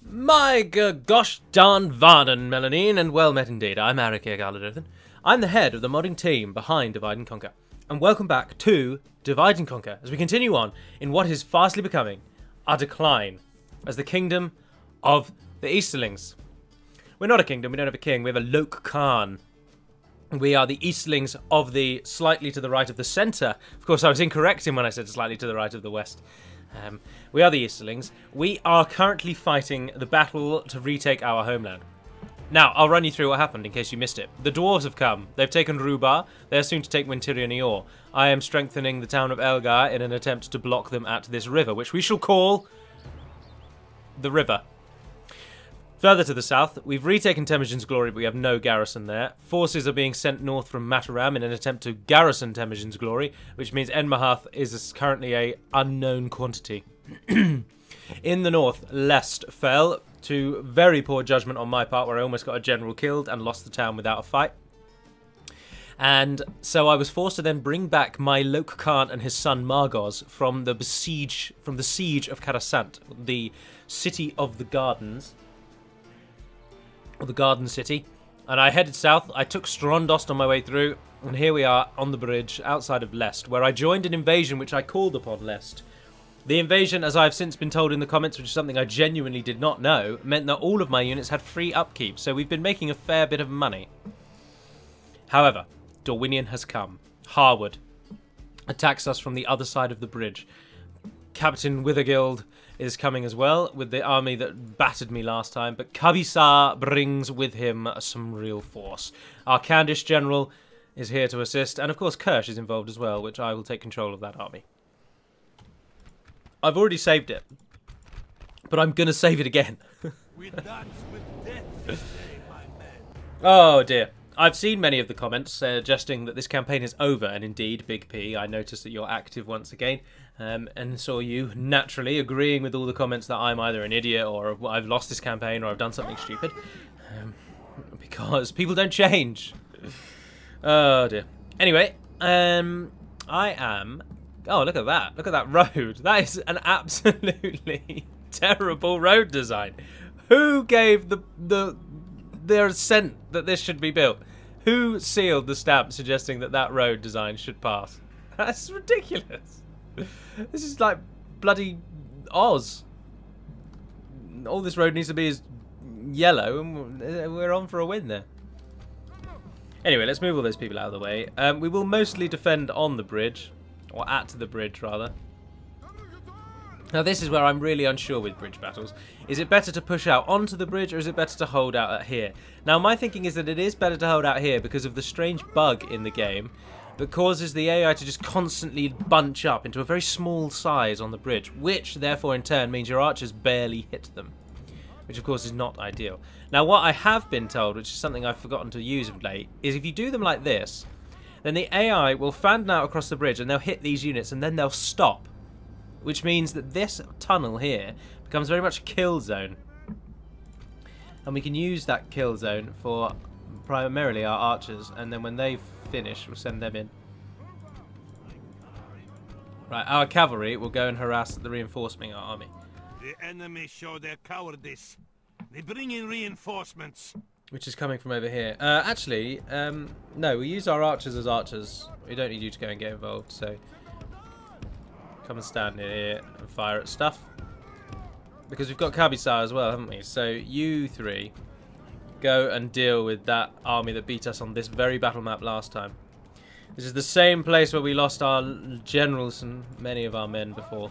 My gosh darn Varden, Melanine, and well met indeed. I'm Eric Galadothan. I'm the head of the modding team behind Divide and Conquer. And welcome back to Divide and Conquer as we continue on in what is fastly becoming our decline as the kingdom of the Easterlings. We're not a kingdom, we don't have a king, we have a Lok Khan. We are the Easterlings of the slightly to the right of the centre. Of course, I was incorrect in when I said slightly to the right of the west. We are the Easterlings. We are currently fighting the battle to retake our homeland. Now, I'll run you through what happened in case you missed it. The dwarves have come. They've taken Rhûn. They're soon to take Wintirian. I am strengthening the town of Elgar in an attempt to block them at this river, which we shall call the river. Further to the south, we've retaken Temujin's Glory, but we have no garrison there. Forces are being sent north from Mataram in an attempt to garrison Temujin's Glory, which means Enmahath is currently a unknown quantity. In the north, Lest fell to very poor judgment on my part, where I almost got a general killed and lost the town without a fight. And so I was forced to then bring back my Lok Khan and his son Margos from the siege of Karasant, the city of the gardens. Or the Garden City, and I headed south. I took Strondost on my way through, and here we are on the bridge outside of Lest, where I joined an invasion which I called upon Lest. The invasion, as I've since been told in the comments, which is something I genuinely did not know, meant that all of my units had free upkeep, so we've been making a fair bit of money. However, Dorwinion has come. Harwood attacks us from the other side of the bridge. Captain Withergild is coming as well with the army that battered me last time, but Kabisar brings with him some real force. Our Candish general is here to assist, and of course Kirsch is involved as well, which I will take control of that army. I've already saved it, but I'm going to save it again. We dance with death this day, my man. Oh dear. I've seen many of the comments suggesting that this campaign is over, and indeed, Big P, I noticed that you're active once again, and saw you naturally agreeing with all the comments that I'm either an idiot or I've lost this campaign or I've done something stupid, because people don't change. Oh dear. Anyway, I am... Oh, look at that. Look at that road. That is an absolutely terrible road design. Who gave their assent that this should be built? Who sealed the stamp suggesting that that road design should pass? That's ridiculous. This is like bloody Oz. All this road needs to be is yellow, and we're on for a win there. Anyway, let's move all those people out of the way. We will mostly defend on the bridge, or at the bridge rather. Now this is where I'm really unsure with bridge battles. Is it better to push out onto the bridge, or is it better to hold out at here? Now my thinking is that it is better to hold out here because of the strange bug in the game that causes the AI to just constantly bunch up into a very small size on the bridge, which therefore in turn means your archers barely hit them, which of course is not ideal. Now what I have been told, which is something I've forgotten to use of late, is if you do them like this, then the AI will fan out across the bridge and they'll hit these units and then they'll stop. Which means that this tunnel here becomes very much a kill zone. And we can use that kill zone for primarily our archers, and then when they finish, we'll send them in. Right, our cavalry will go and harass the reinforcing army. The enemy show their cowardice. They bring in reinforcements. Which is coming from over here. Actually, no, we use our archers as archers. We don't need you to go and get involved, so... Come and stand here and fire at stuff. Because we've got Kabisar as well, haven't we? So you three go and deal with that army that beat us on this very battle map last time. This is the same place where we lost our generals and many of our men before.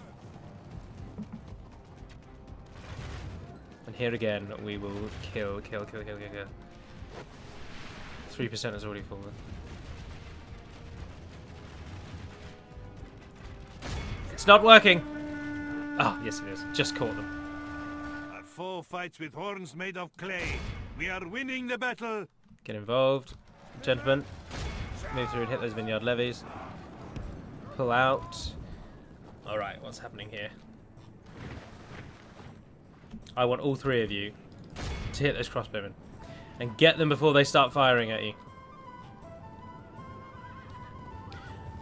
And here again we will kill. 3% has already fallen. It's not working. Ah, oh, yes it is. Just caught them. Our foe fights with horns made of clay. We are winning the battle. Get involved, gentlemen. Move through and hit those vineyard levies. Pull out. All right, what's happening here? I want all three of you to hit those crossbowmen and get them before they start firing at you.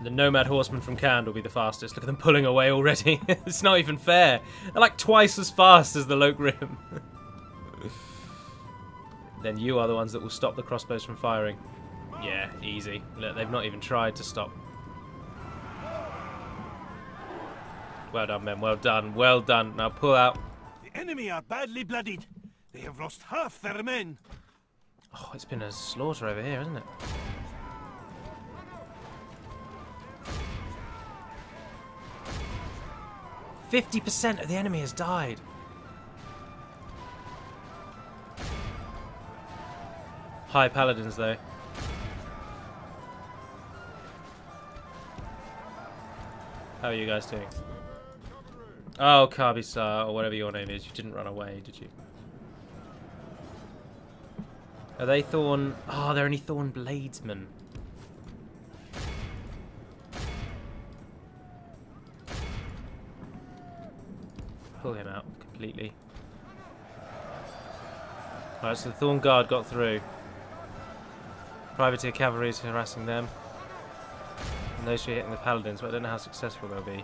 The nomad horsemen from Khand will be the fastest. Look at them pulling away already. It's not even fair. They're like twice as fast as the Lok Rim. Then you are the ones that will stop the crossbows from firing. Yeah, easy. Look, they've not even tried to stop. Well done, men. Well done. Well done. Now pull out. The enemy are badly bloodied. They have lost half their men. Oh, it's been a slaughter over here, isn't it? %50 of the enemy has died. High paladins, though. How are you guys doing? Oh, Karbisar, or whatever your name is. You didn't run away, did you? Are they Thorn? Oh, they're only Thorn Bladesmen. Pull him out completely. Alright, so the Thorn Guard got through. Privateer Cavalry is harassing them. And those two are hitting the Paladins, but I don't know how successful they'll be.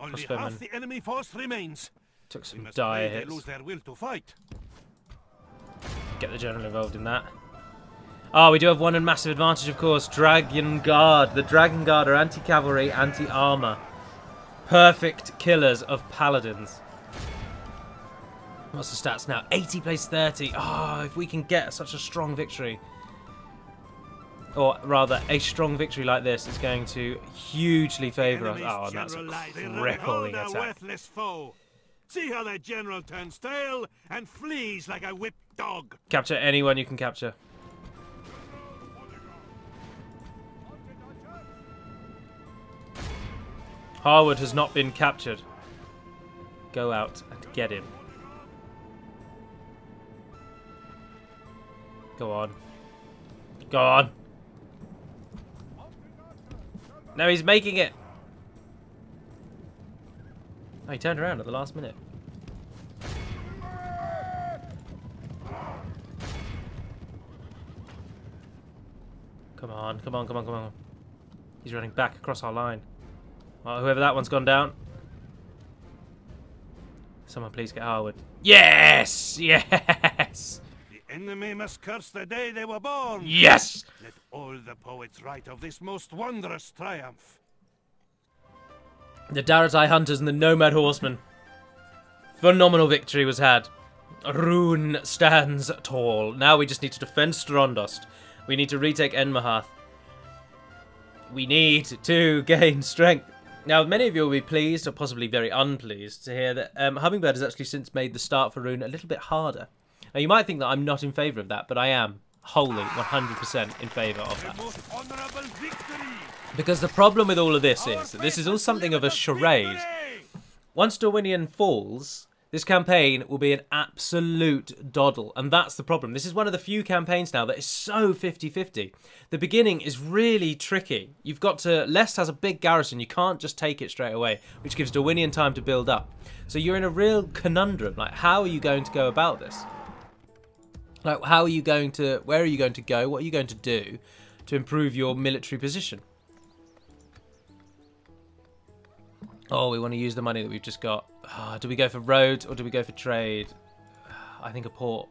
Only half the enemy force remains. Took some dire hits. They lose their will to fight. Get the general involved in that. Oh, we do have one massive advantage, of course. Dragon Guard. The Dragon Guard are anti-cavalry, anti-armor. Perfect killers of paladins. What's the stats now? 80 plays 30. Oh, if we can get such a strong victory. Or rather, a strong victory like this is going to hugely favour us. Oh, and that's a crippling attack. Worthless foe. See how their general turns tail and flees like a whipped dog. Capture anyone you can capture. Harwood has not been captured. Go out and get him. Go on. Go on. No, he's making it. Oh, he turned around at the last minute. Come on, come on, come on, come on. He's running back across our line. Well, whoever that one's gone down. Someone please get Harwood. Yes! Yes! The enemy must curse the day they were born. Yes! Let all the poets write of this most wondrous triumph. The Daratai Hunters and the Nomad Horsemen. Phenomenal victory was had. Rhûn stands tall. Now we just need to defend Strondost. We need to retake Enmahath. We need to gain strength. Now, many of you will be pleased, or possibly very unpleased, to hear that Hummingbird has actually since made the start for Rhûn a little bit harder. Now, you might think that I'm not in favour of that, but I am wholly 100% in favour of that. Because the problem with all of this is that this is all something of a charade. Once Dorwinion falls, this campaign will be an absolute doddle, and that's the problem. This is one of the few campaigns now that is so 50-50. The beginning is really tricky. You've got to... Lest has a big garrison. You can't just take it straight away, which gives Dorwinion time to build up. So you're in a real conundrum. Like, how are you going to go about this? Like, how are you going to... Where are you going to go? What are you going to do to improve your military position? Oh, we want to use the money that we've just got. Oh, do we go for roads or do we go for trade? I think a port.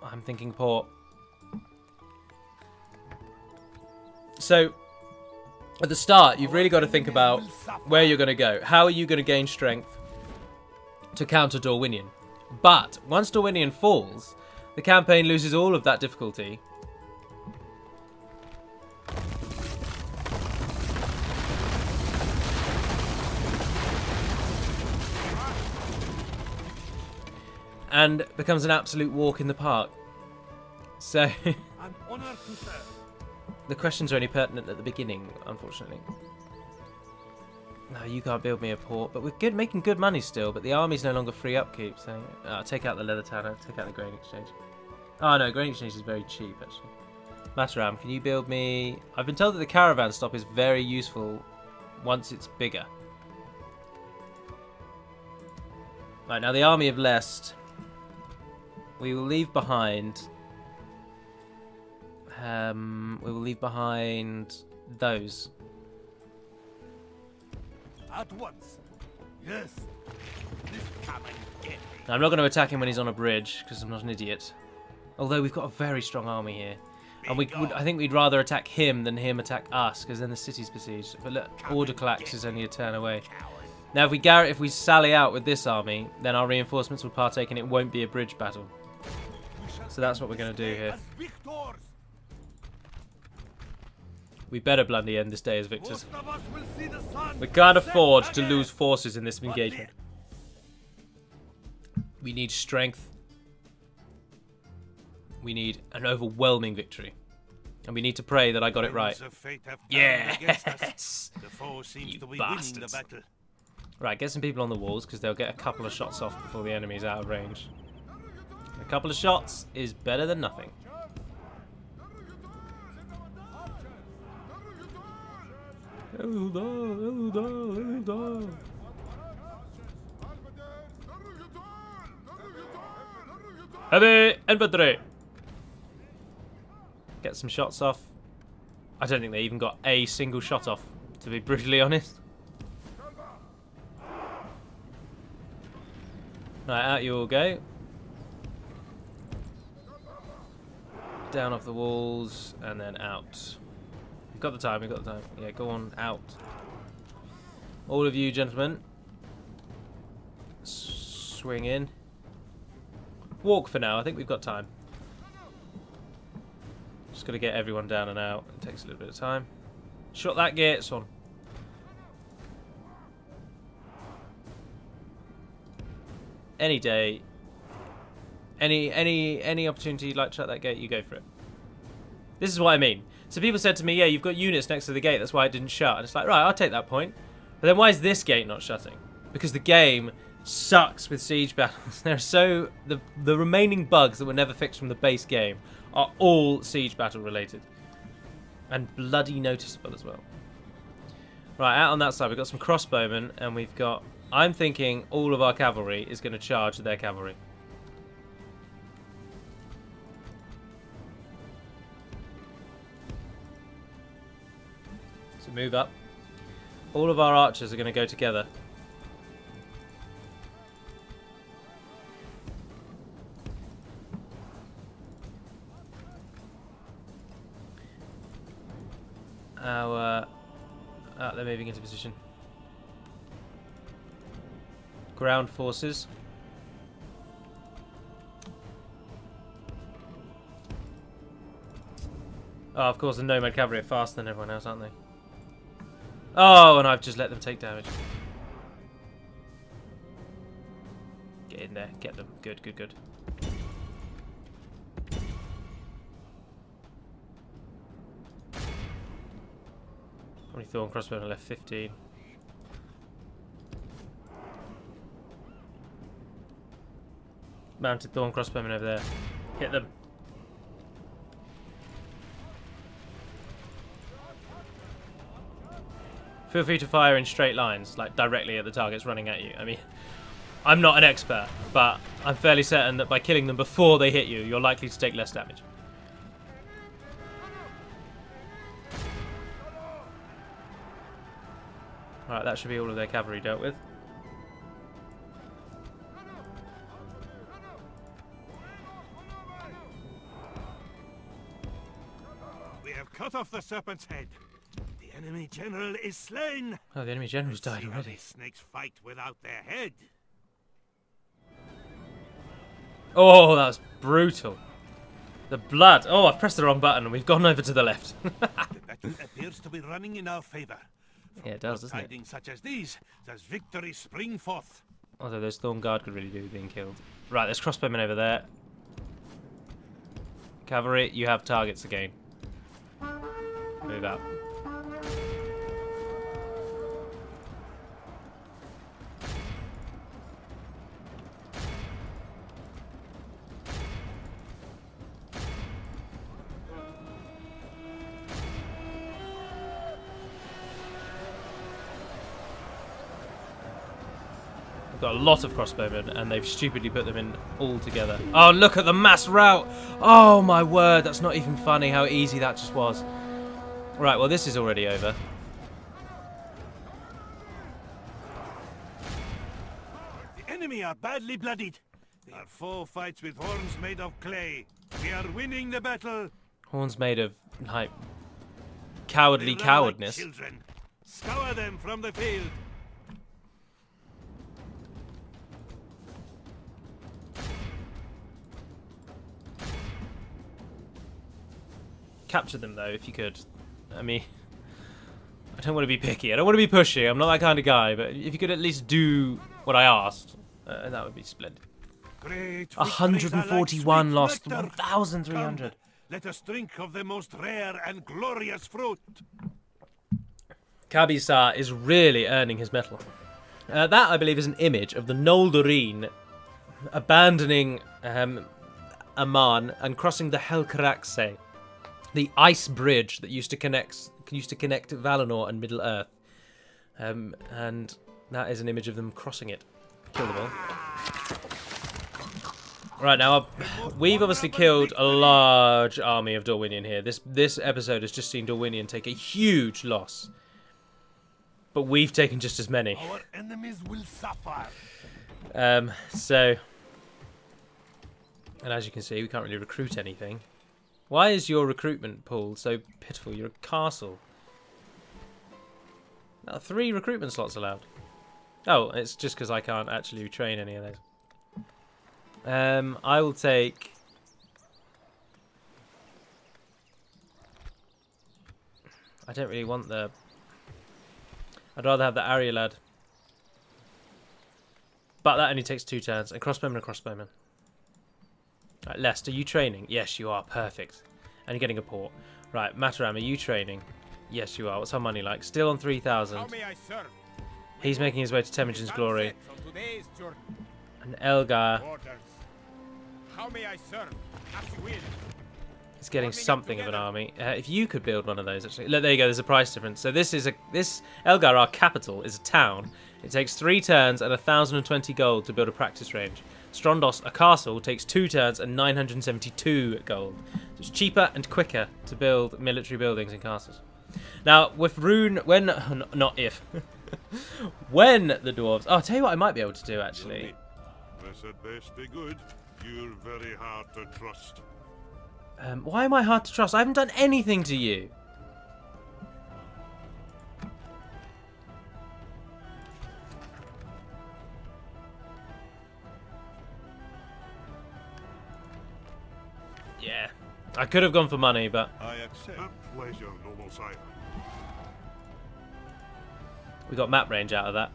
I'm thinking port. So, at the start, you've really got to think about where you're going to go. How are you going to gain strength to counter Dorwinion? But, once Dorwinion falls, the campaign loses all of that difficulty. And becomes an absolute walk in the park. So, I'm honored to serve. The questions are only pertinent at the beginning, unfortunately. No, you can't build me a port, but we're good, making good money still, but the army's no longer free upkeep, so... take out the leather tanner, take out the grain exchange. Oh no, grain exchange is very cheap, actually. Mataram, can you build me... I've been told that the caravan stop is very useful once it's bigger. Right, now the army of Lest... We will leave behind... we will leave behind those. At once. Yes. This come and get me. Now, I'm not going to attack him when he's on a bridge, because I'm not an idiot. Although we've got a very strong army here. And I think we'd rather attack him than him attack us, because then the city's besieged. But look, Order Collapse is only a turn away. Now, if we sally out with this army, then our reinforcements will partake and it won't be a bridge battle. So that's what we're going to do here. We better bloody end this day as victors. We can't afford to lose forces in this engagement. We need strength. We need an overwhelming victory. And we need to pray that I got it right. Yes! You bastards. Right, get some people on the walls, because they'll get a couple of shots off before the enemy's out of range. A couple of shots is better than nothing. Heavy infantry! Get some shots off. I don't think they even got a single shot off, to be brutally honest. Right, out you all go. Down off the walls, and then out. We've got the time, we've got the time. Yeah, go on, out. All of you gentlemen. Swing in. Walk for now, I think we've got time. Just got to get everyone down and out. It takes a little bit of time. Shot that gates on. Any day, any opportunity you'd like to shut that gate, you go for it. This is what I mean. So people said to me, yeah, you've got units next to the gate, that's why it didn't shut. And it's like, right, I'll take that point. But then why is this gate not shutting? Because the game sucks with siege battles. The remaining bugs that were never fixed from the base game are all siege battle related. And bloody noticeable as well. Right, out on that side, we've got some crossbowmen, and we've got... I'm thinking all of our cavalry is going to charge their cavalry. So move up. All of our archers are going to go together. They're moving into position. Ground forces. Oh, of course, the Nomad Cavalry are faster than everyone else, aren't they? Oh, and I've just let them take damage. Get in there, get them. Good, good, good. How many Thorn crossbowmen left? 15. Mounted Thorn crossbowmen over there. Hit them. Feel free to fire in straight lines, like directly at the targets running at you. I mean, I'm not an expert, but I'm fairly certain that by killing them before they hit you, you're likely to take less damage. Alright, that should be all of their cavalry dealt with. We have cut off the serpent's head. The enemy general is slain. Oh, the enemy general's died already. Snakes fight without their head. Oh, that was brutal. The blood. Oh, I've pressed the wrong button and we've gone over to the left. The battle appears to be running in our favor. Yeah, it does, doesn't it? Tidings such as these, does victory spring forth. Although those Thorn Guard could really do with being killed. Right, there's crossbowmen over there. Cavalry, you have targets again. Move out. Got a lot of crossbowmen and they've stupidly put them in all together. Oh, look at the mass rout! Oh my word, that's not even funny how easy that just was. Right, well this is already over. enemy are badly bloodied. Our foe fights with horns made of clay. We are winning the battle. Horns made of, like, cowardly They run cowardness. like children. Scour them from the field. Capture them, though, if you could. I mean, I don't want to be picky. I don't want to be pushy. I'm not that kind of guy. But if you could at least do what I asked, that would be splendid. Great 141 lost, nectar. 1,300. Come, let us drink of the most rare and glorious fruit. Kabisar is really earning his mettle. That, I believe, is an image of the Noldoreen abandoning Aman and crossing the Helcaraxe, the ice bridge that used to connect Valinor and Middle Earth. And that is an image of them crossing it. Kill them all. Right, now, we've obviously killed a large army of Dorwinion here. This episode has just seen Dorwinion take a huge loss. But we've taken just as many. Our enemies will suffer. So... And as you can see, we can't really recruit anything. Why is your recruitment pool so pitiful? You're a castle. Now, 3 recruitment slots allowed. Oh, it's just because I can't actually train any of those. I will take... I don't really want the... I'd rather have the Arya lad. But that only takes 2 turns. And crossbowman and crossbowman. Right, Lest, are you training? Yes, you are. Perfect. And you're getting a port. Right, Mataram, are you training? Yes, you are. What's our money like? Still on 3,000. He's making his way to Temujin's glory. And Elgar... How may I serve? As you will. He's getting something of an army. If you could build one of those, actually. Look, there you go. There's a price difference. So this Elgar, our capital, is a town. It takes 3 turns and 1,020 gold to build a practice range. Strondos, a castle, takes 2 turns and 972 gold. So it's cheaper and quicker to build military buildings and castles. Now, with Rhûn, not if, when the dwarves... Oh, I'll tell you what I might be able to do, actually. This had best be good. You're very hard to trust. Why am I hard to trust? I haven't done anything to you. Yeah. I could have gone for money, but... I accept. A pleasure, noble sire. We got map range out of that.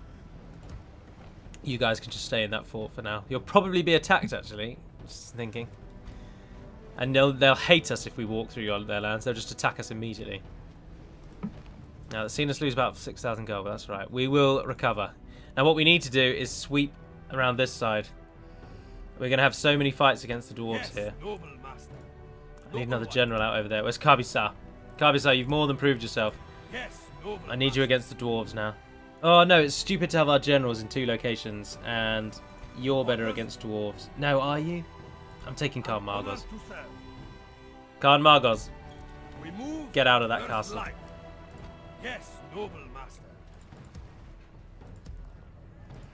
You guys can just stay in that fort for now. You'll probably be attacked, actually. Just thinking. And they'll hate us if we walk through their lands. They'll just attack us immediately. Now, they've seen us lose about 6,000 gold, but that's right. We will recover. Now, what we need to do is sweep around this side. We're going to have so many fights against the dwarves here. Noble master. I need another general out over there. Where's Kabisar? Kabisar, you've more than proved yourself. Yes, noble I need you against the dwarves now. Oh, no, it's stupid to have our generals in 2 locations, and you're better against dwarves. No, are you? I'm taking Khan Margos. Khan Margos, get out of that castle. Yes, noble master.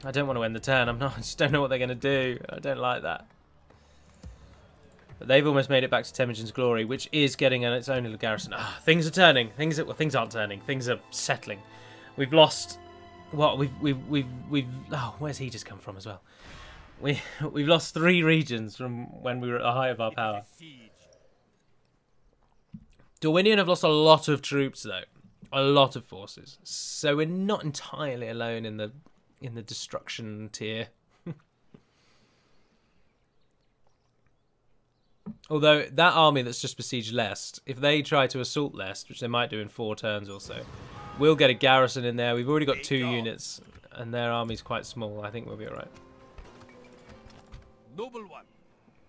I don't want to end the turn. I just don't know what they're going to do. I don't like that. But they've almost made it back to Temujin's glory, which is getting its own little garrison. Ah, things are turning. Things aren't turning. Things are settling. We've lost. What we've. Oh, where's he just come from as well? We've lost 3 regions from when we were at the height of our power. Dorwinion have lost a lot of troops though, a lot of forces. So we're not entirely alone in the destruction tier. Although that army that's just besieged Lest, if they try to assault Lest, which they might do in 4 turns or so, we'll get a garrison in there. We've already got 2 units, and their army's quite small. I think we'll be alright. Noble one.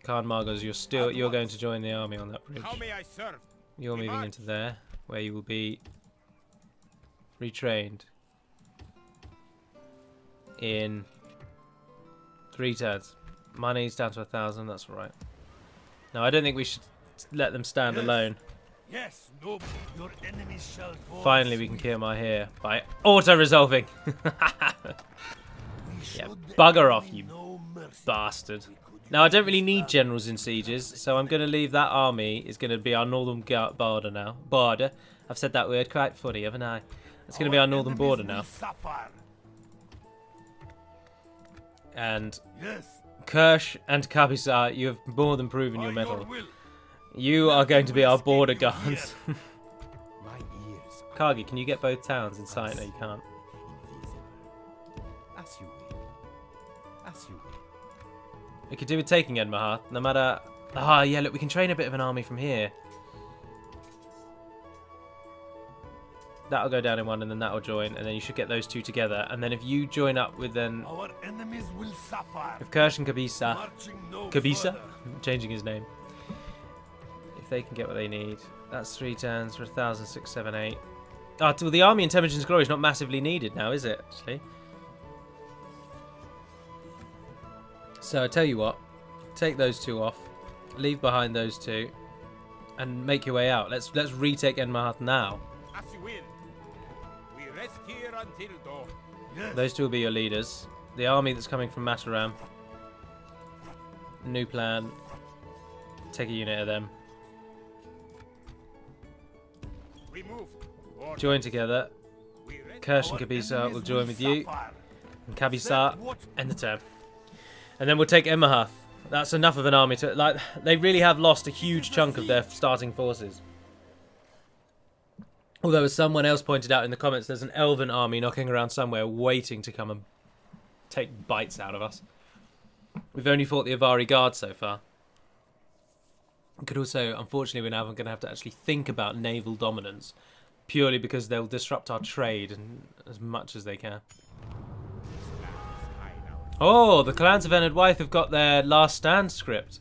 Khan Margos, you're going to join the army on that bridge. How may I serve? You're moving into there, where you will be retrained in 3 turns. Money's down to 1,000. That's all right. Now I don't think we should let them stand alone. Yes, noble. Your enemies shall fall. Finally, we can kill my here by auto-resolving. Yeah, bugger off, you bastard. Now, I don't really need generals in sieges, so I'm going to leave that army. Is going to be our northern border now. Border. I've said that word quite funny, haven't I? It's going to be our northern border now. And Kirsch and Kabisar, you have more than proven your mettle. You are going to be our border guards. Kagi, can you get both towns in sight? No, you can't. We could do with taking Edmahath, no matter... Ah, yeah, look, we can train a bit of an army from here. That'll go down in one, and then that'll join, and then you should get those two together. And then if you join up with then... Our enemies will suffer. If Kirsch and Kabisa... Kabisa? I'm changing his name. If they can get what they need. That's 3 turns for 1,678. Ah, well, the army in Temujin's Glory is not massively needed now, is it, actually? So, I tell you what. Take those two off. Leave behind those two. And make your way out. Let's retake Edmahath now. As you will. We rest here until dawn. Yes. Those two will be your leaders. The army that's coming from Mataram. New plan. Take a unit of them. We move. Join together. Kirsch and Kabisa will join with you. And Kabisa end the turn. And then we'll take Edmahath. That's enough of an army to... Like, they really have lost a huge chunk of their starting forces. Although, as someone else pointed out in the comments, there's an elven army knocking around somewhere waiting to come and take bites out of us. We've only fought the Avari Guard so far. We could also, unfortunately, we're now going to have to actually think about naval dominance, purely because they'll disrupt our trade and as much as they can. Oh, the clans of Enid Wythe have got their Last Stand script.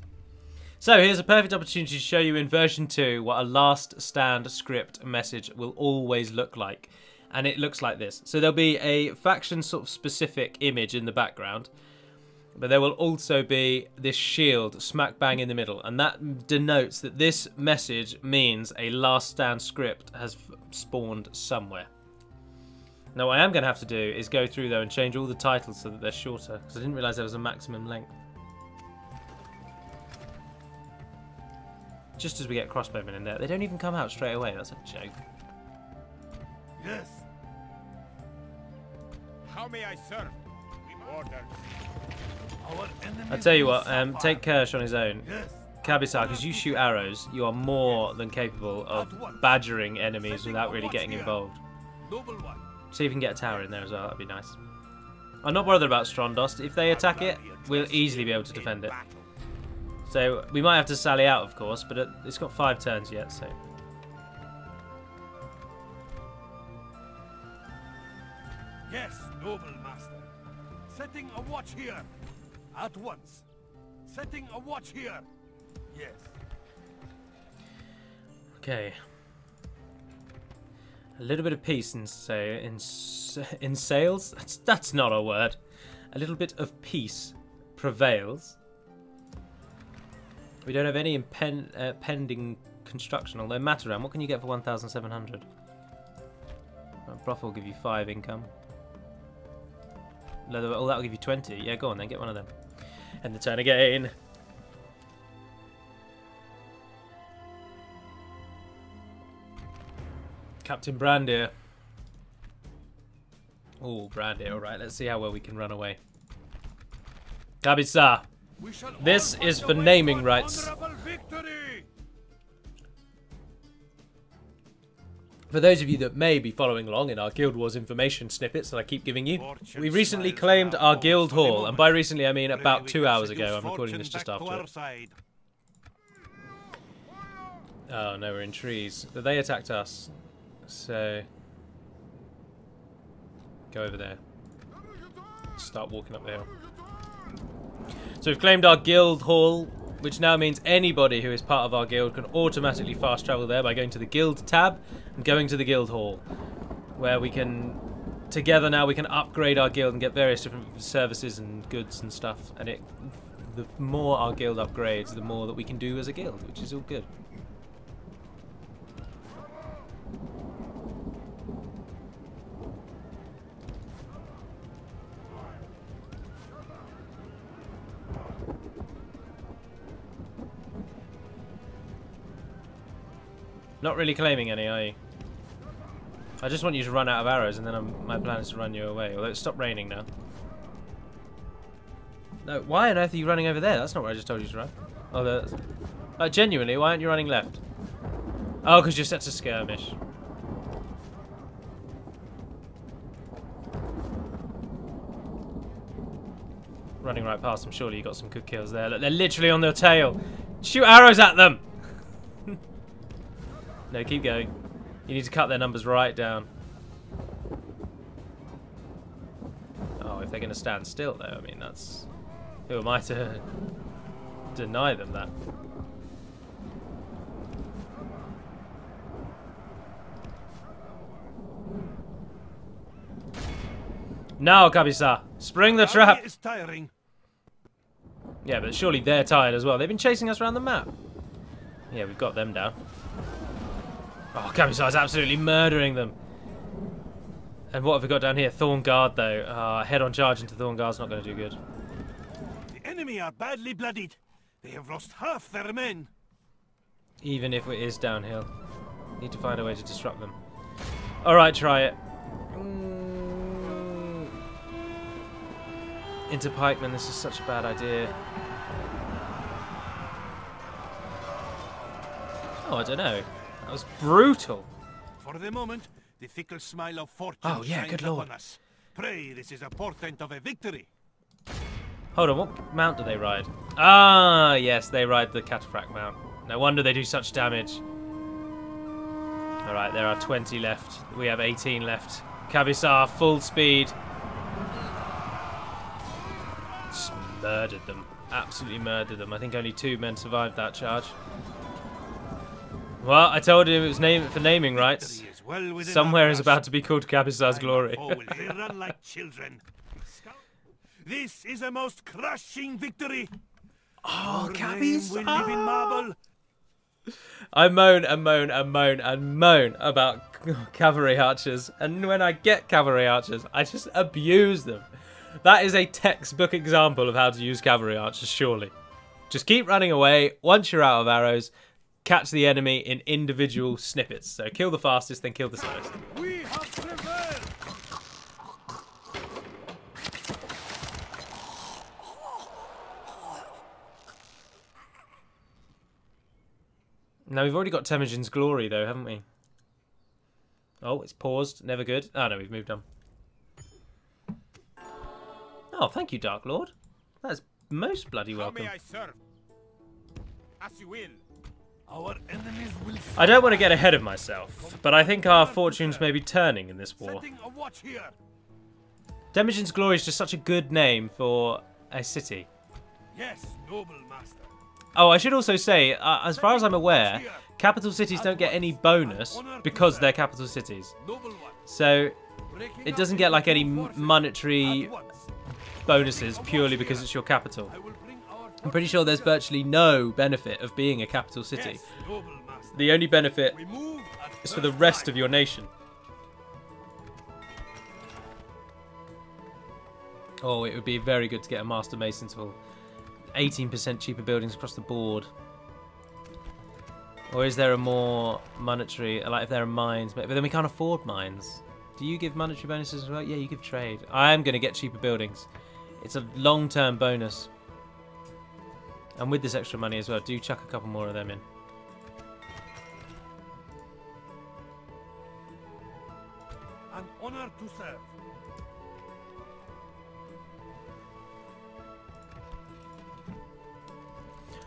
So here's a perfect opportunity to show you in version 2 what a Last Stand script message will always look like. And it looks like this. So there'll be a faction sort of specific image in the background. But there will also be this shield smack bang in the middle. And that denotes that this message means a Last Stand script has spawned somewhere. Now what I am going to have to do is go through though and change all the titles so that they're shorter. Because I didn't realise there was a maximum length. Just as we get crossbowmen in there. They don't even come out straight away. That's a joke. Yes. How may I serve? Orders. Our enemies I'll tell you will what, suffer. take Kirsch on his own. Yes. Kabisar, because you shoot arrows, you are more than capable of badgering enemies without really getting involved. Noble one. See if we can get a tower in there as well, that'd be nice. I'm not bothered about Strondost. If they attack it, we'll easily be able to defend it. So, we might have to sally out, of course, but it's got 5 turns yet, so... Yes, noble master. Setting a watch here. At once. Setting a watch here. Yes. Okay. A little bit of peace in sales? That's not a word. A little bit of peace prevails. We don't have any pending construction, although Mataram, what can you get for 1,700? Broth will give you 5 income. Oh, that'll give you 20. Yeah, go on then, get one of them. End the turn again. Captain Brandir. Oh, Brandir, alright, let's see how well we can run away. Kabisa. This is for naming rights. For those of you that may be following along in our Guild Wars information snippets that I keep giving you, we recently claimed our Guild Hall, and by recently I mean about 2 hours ago. I'm recording this just after it. Oh no, we're in trees. But they attacked us. So... go over there. Start walking up the hill. So we've claimed our Guild Hall, which now means anybody who is part of our guild can automatically fast travel there by going to the Guild tab and going to the Guild Hall, where we can, together now we can upgrade our guild and get various different services and goods and stuff. And the more our guild upgrades, the more that we can do as a guild, which is all good. Not really claiming any, are you? I just want you to run out of arrows, and then my plan is to run you away. Although it's stopped raining now. No, why on earth are you running over there? That's not where I just told you to run. Oh, that's... genuinely, why aren't you running left? Oh, because you're set to skirmish. Running right past them, surely you got some good kills there. Look, they're literally on their tail. Shoot arrows at them! No, keep going. You need to cut their numbers right down. Oh, if they're going to stand still, though, I mean, that's... Who am I to deny them that? Now, Kabisa, spring the trap! Is tiring. Yeah, but surely they're tired as well. They've been chasing us around the map. Yeah, we've got them down. Oh, Kabisa is absolutely murdering them. And what have we got down here? Thorn Guard, though. Head-on charge into Thorn Guard's not going to do good. The enemy are badly bloodied. They have lost half their men. Even if it is downhill. Need to find a way to disrupt them. Alright, try it. Into pikemen, this is such a bad idea. Oh, I don't know. That was brutal. For the moment, the fickle smile of fortune yeah, shines good lord. upon us. Pray, this is a portent of a victory. Hold on, what mount do they ride? Ah, yes, they ride the cataphract mount. No wonder they do such damage. Alright, there are 20 left. We have 18 left. Kabisar, full speed. Just murdered them. Absolutely murdered them. I think only 2 men survived that charge. Well, I told you it was for naming rights. Well, Somewhere is about to be called Kabisar's glory. They run like children. This is a most crushing victory. Oh, Kabisar! Live in marble. I moan and moan and moan and moan about cavalry archers, and when I get cavalry archers, I just abuse them. That is a textbook example of how to use cavalry archers, surely. Just keep running away. Once you're out of arrows, catch the enemy in individual snippets. So kill the fastest, then kill the slowest. We have prevailed. Now, we've already got Temujin's glory, though, haven't we? Oh, it's paused. Never good. Oh, no, we've moved on. Oh, thank you, Dark Lord. That's most bloody welcome. How may I serve? As you will. Our enemies will I don't want to get ahead of myself, but I think our fortunes may be turning in this war. setting a watch here. Temujin's glory is just such a good name for a city. Yes, noble master. Oh, I should also say, as far as I'm aware, capital cities don't get any bonus because they're capital cities. Noble one. So Breaking it up doesn't the get like any enemy forces monetary at once. bonuses purely because it's your capital. I will bring our I'm pretty sure there's virtually no benefit of being a capital city. Yes, noble master. The only benefit We move at is for the first rest light. of your nation. Oh, it would be very good to get a Master Mason's Hall. 18% cheaper buildings across the board. Or is there a more monetary, like if there are mines, but then we can't afford mines. Do you give monetary bonuses as well? Yeah, you give trade. I am going to get cheaper buildings. It's a long-term bonus. And with this extra money as well, do chuck a couple more of them in. An honor to serve.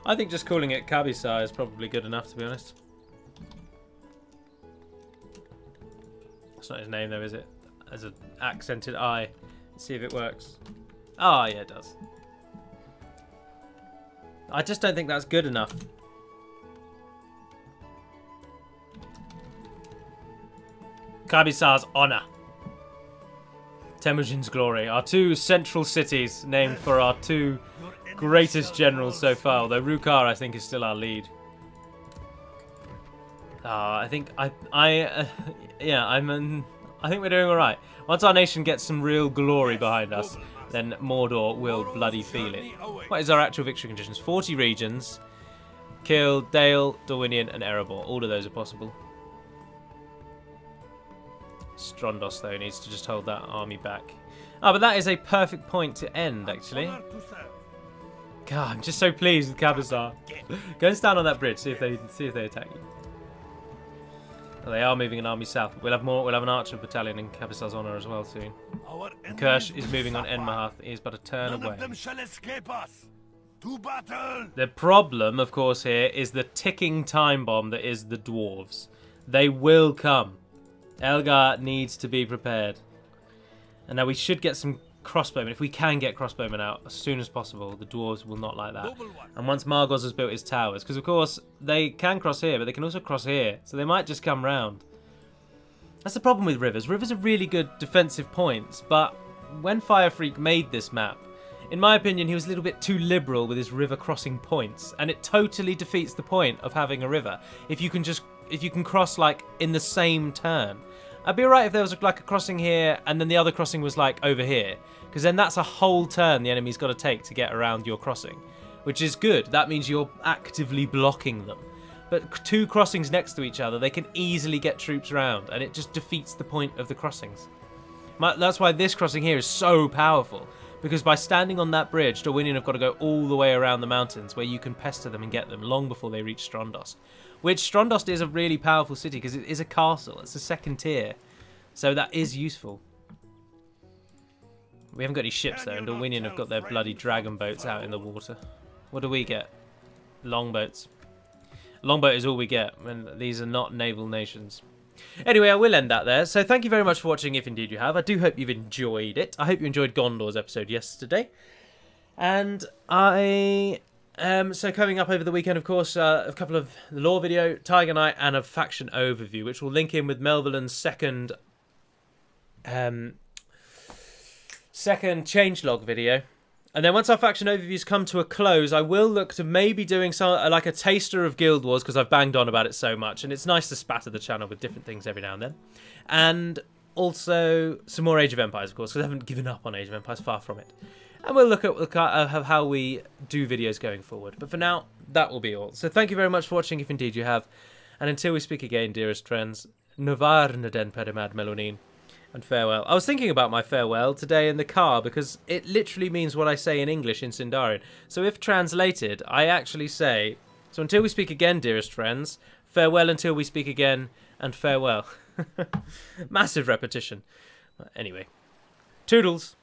I think just calling it Kabisar is probably good enough, to be honest. That's not his name, though, is it? As an accented I. Let's see if it works. Ah, yeah, it does. I just don't think that's good enough. Kabisar's honor. Temujin's glory. Our 2 central cities named for our 2 greatest generals so far. Although Rukar, I think, is still our lead. I think I think we're doing all right. Once our nation gets some real glory behind us, then Mordor will bloody feel it. What is our actual victory conditions? 40 regions. Kill Dale, Dorwinian, and Erebor. All of those are possible. Strondos, though, needs to just hold that army back. Oh, but that is a perfect point to end, actually. Honor to serve. God, I'm just so pleased with Cabazar. Go and stand on that bridge, see if they attack you. Oh, they are moving an army south. We'll have an archer battalion in Cabazar's honor as well soon. Our Kirsch enemies is will moving on suffer. Enmahath. He is but a turn None away. of them shall escape us. To battle. The problem, of course, here is the ticking time bomb that is the dwarves. They will come. Elgar needs to be prepared. And now we should get some crossbowmen. If we can get crossbowmen out as soon as possible, the dwarves will not like that. Noble one. And once Margos has built his towers, because of course they can cross here, but they can also cross here, so they might just come round. That's the problem with rivers. Rivers are really good defensive points, but when Firefreak made this map, in my opinion, he was a little bit too liberal with his river crossing points, and it totally defeats the point of having a river. If you can cross like in the same turn. I'd be alright if there was like a crossing here and then the other crossing was like over here, because then that's a whole turn the enemy's got to take to get around your crossing, which is good. That means you're actively blocking them. But two crossings next to each other, they can easily get troops around, and it just defeats the point of the crossings. That's why this crossing here is so powerful, because by standing on that bridge, Dwarven have got to go all the way around the mountains where you can pester them and get them long before they reach Strondos. Which Strondos is a really powerful city because it is a castle. It's a second tier. So that is useful. We haven't got any ships though, and Dwarven have got their bloody dragon boats out in the water. What do we get? Longboats. Longboat is all we get, and these are not naval nations. Anyway, I will end that there. So thank you very much for watching, if indeed you have. I do hope you've enjoyed it. I hope you enjoyed Gondor's episode yesterday. And so coming up over the weekend, of course, a couple of the lore video, Tiger Knight, and a faction overview, which will link in with Melville's second changelog video. And then once our faction overviews come to a close, I will look to maybe doing some like a taster of Guild Wars, because I've banged on about it so much, and it's nice to spatter the channel with different things every now and then. And also some more Age of Empires, of course, because I haven't given up on Age of Empires, far from it. And we'll look at how we do videos going forward. But for now, that will be all. So thank you very much for watching, if indeed you have. And until we speak again, dearest friends, Novar Naden Pedemad Melonin. And farewell. I was thinking about my farewell today in the car because it literally means what I say in English in Sindarian. So if translated, I actually say, so until we speak again, dearest friends, farewell until we speak again, and farewell. Massive repetition. Anyway, toodles.